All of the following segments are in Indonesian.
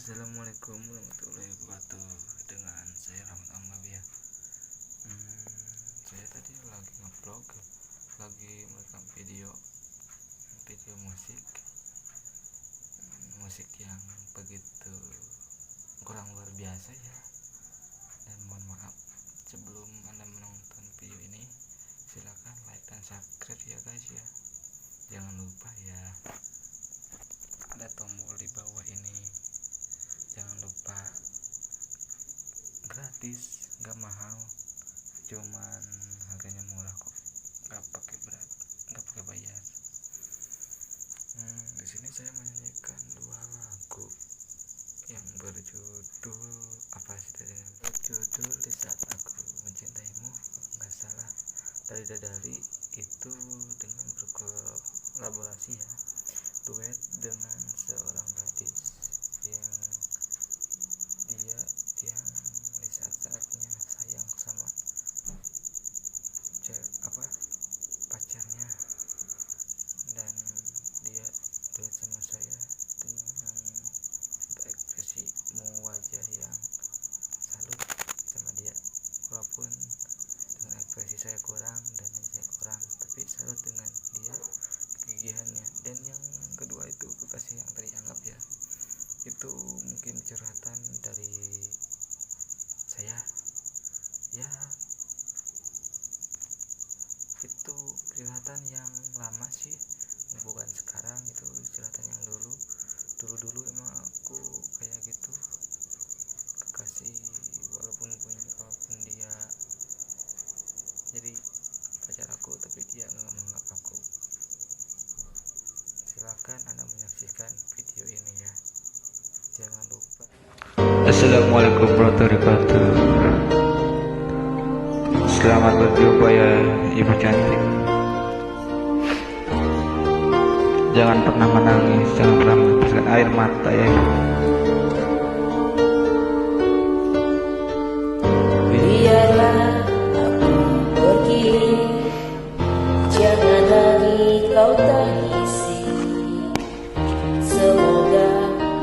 Assalamualaikum warahmatullahi wabarakatuh. Dengan saya Rahmat Amab ya. Saya tadi lagi nge-vlog, lagi merekam video musik, musik yang begitu kurang luar biasa ya. Dan mohon maaf sebelum Anda menonton video ini, silakan like dan subscribe ya guys ya. Jangan lupa ya, ada tombol di bawah ini. Jangan lupa, gratis, gak mahal, cuman harganya murah kok, gak pakai berat, gak pakai bayar. Di sini saya menyanyikan dua lagu yang berjudul apa sih tadi? Berjudul Di Saat Aku Mencintaimu, nggak salah, dari Dadali itu dengan berkolaborasi ya, duet dengan seorang gadis yang di saat-saatnya sayang sama pacarnya, dan dia duet sama saya dengan ekspresi wajah yang salut sama dia, walaupun dengan ekspresi saya kurang dan saya kurang, tapi salut dengan dia kegigihannya. Dan yang kedua itu kekasih yang tadi anggap ya, itu mungkin curhatan dari saya ya, itu curhatan yang lama sih, bukan sekarang, itu curhatan yang dulu emang aku kayak gitu, kekasih walaupun dia jadi pacar aku, tapi dia nggak menganggap aku. Silakan Anda menyaksikan video ini ya, jangan lupa. Assalamualaikum warahmatullahi wabarakatuh. Selamat berjumpa ya ibu cantik. Jangan pernah menangis, jangan pernah menghembuskan air mata ya. Biarlah aku pergi, jangan lagi kau tangisi. Semoga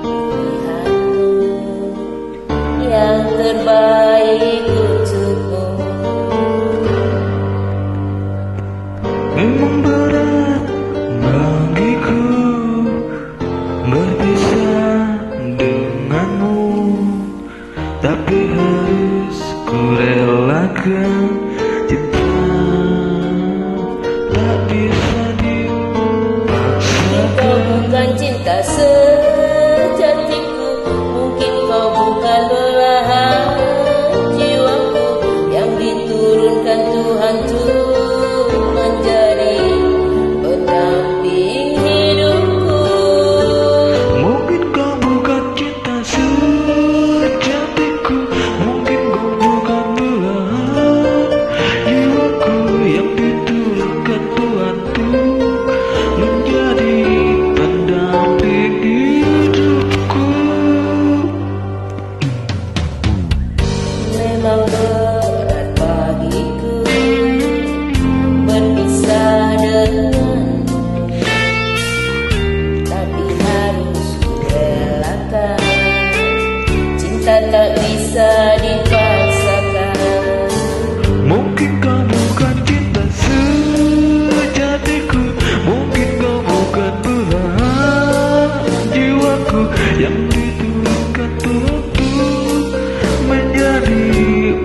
pilihanmu yang terbaik untukmu. Memang berat bagiku berpisah denganmu, tapi harus ku relakan. Cinta tak bisa dipaksa. Kau bukan cinta sejatiku, mungkin kau bukan belahan jiwaku yang diturunkan Tuhan untuk menjadi pendamping hidupku. Mungkin kau bukan cinta sejatiku, mungkin kau bukan belahan jiwaku yang diturunkan Tuhan untuk menjadi pendamping hidupku. Memang berat bagiku berpisah denganmu, tapi harus kurelakan. Cinta tak bisa dipaksakan. Mungkin kau bukan cinta sejatiku, mungkin kau bukan belahan jiwaku yang diturunkan Tuhan untuk menjadi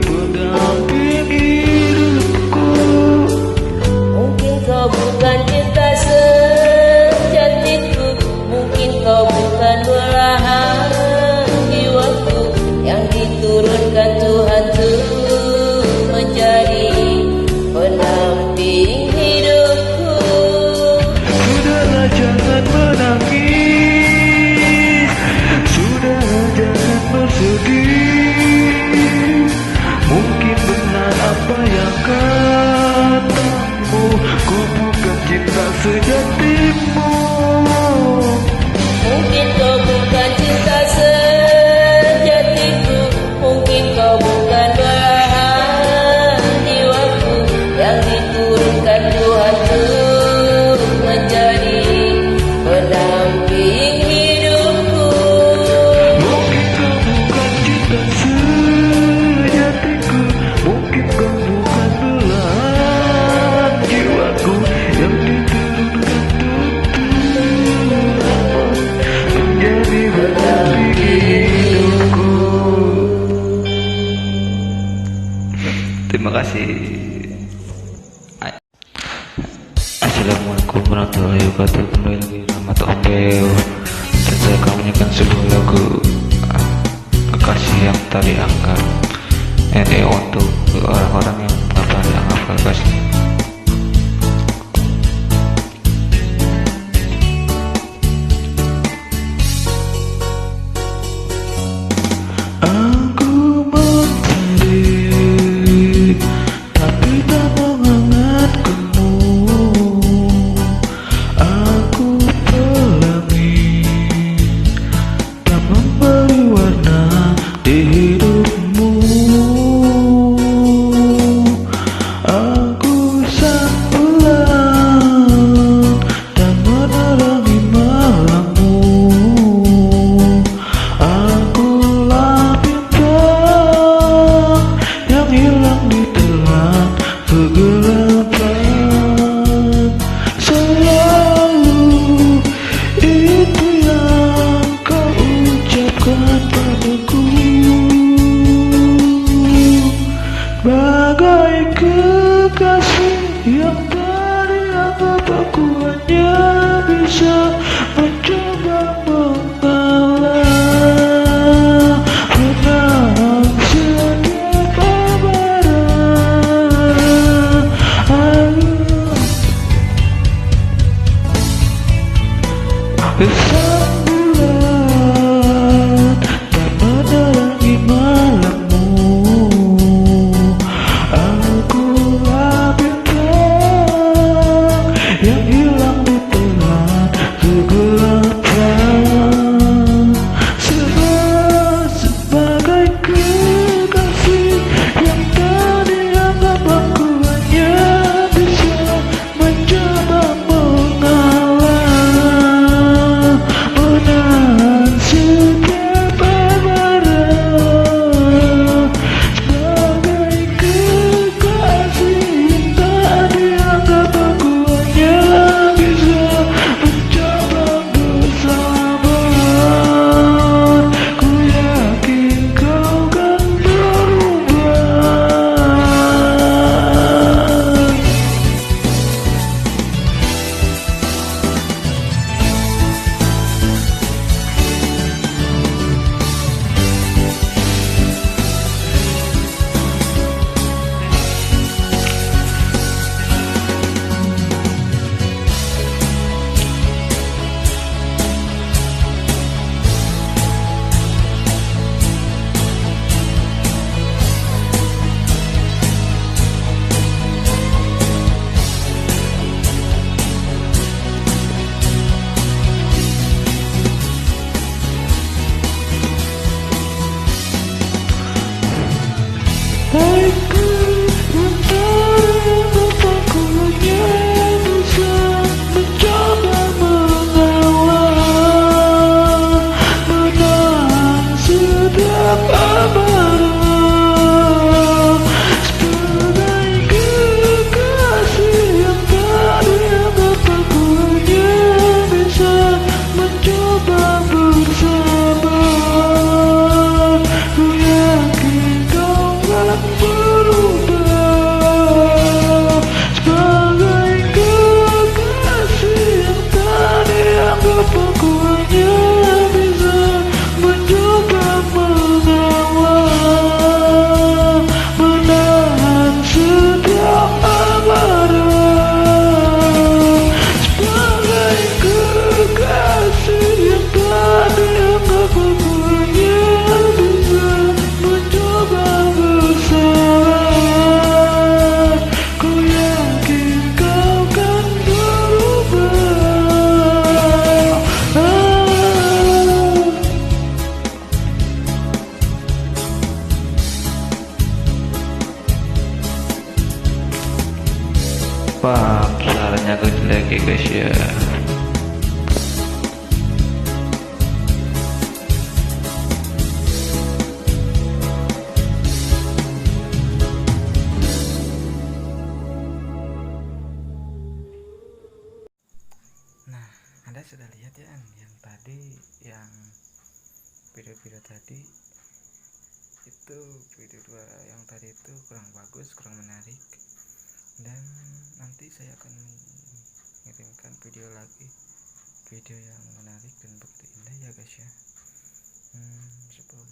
pendamping hidupku. Mungkin kau bukan cinta sejatiku, mungkin kau bukan belahan jiwaku yang diturunkan Tuhan untuk menjadi pendamping hidupku. Sudahlah jangan menangis, sudahlah jangan bersedih. Mungkin benar apa yang katamu, ku bukan cinta sejatimu. Mungkin kau bukan Terima kasih. Assalamualaikum warahmatullahi wabarakatuh. Kembali lagi sama Tok Ombel. Dan saya akan menyanyikan sebuah lagu Kekasih yang tak dianggap. Ini untuk orang-orang yang tak pernah dianggap kekasih. Bagai kekasih yang tadi anggap aku hanya bisa mencoba mengalah, menang setiap amarah. Sang bulan tak menerangi malammu. Yang hilang di telan kegelapan, sebagai kekasih yang tadi anggap aku hanya bisa mencoba mengalah, menahan setiap amarah. Sebagai kekasih yang tadi anggap aku bisa mencoba bersabar, ku yakin kau kan berubah. Aku yang teringat aku hanya bisa mencoba mengalah, menahan setiap amarah. Sebagai kekasih yang tadi anggap aku hanya bisa mencoba bersabar, ku yakin kau berubah. Sebagai kekasih yang tadi anggap aku hanya bisa mencoba mengawal, menahan setiap amarah. Sebagai kekasih yang tadi anggap aku hanya bisa mencoba bersabar, ku yakin kau kan berubah. Paham suaranya gue jelek ya guys ya. Nah, Anda sudah lihat ya yang tadi yang video tadi itu, video dua yang tadi itu kurang bagus, kurang menarik, dan nanti saya akan mengirimkan video lagi, video yang menarik dan begitu indah ya guys ya. Sebelum